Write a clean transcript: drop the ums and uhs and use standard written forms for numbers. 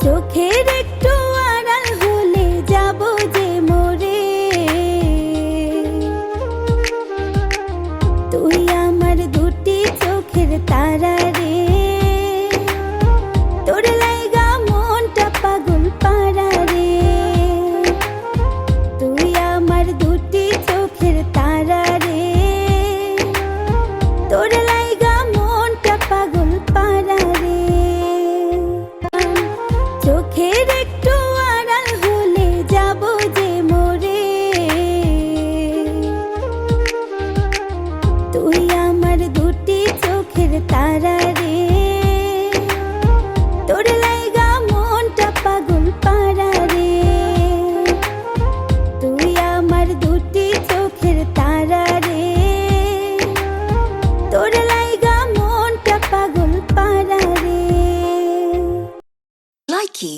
চোখের একটু আড়াল হলে যাব যে মরে। তুই আমার দুটি চোখের তারা রে, তোর লাইগা মনটা পাগল পারা রে। তুই আমার দুটি চোখের তারা রে, তোর লাইগা মনটা পাগল পারা রে। চোখের একটু আড়াল হলে যাব যে মরে। তুই আমার দুটি চোখের তারা রে, তোর লাইগা মনটা পাগল পারা রে। তুই আমার দুটি চোখের তারা রে, তোর লাইগা মনটা পাগল পারা রে। Likey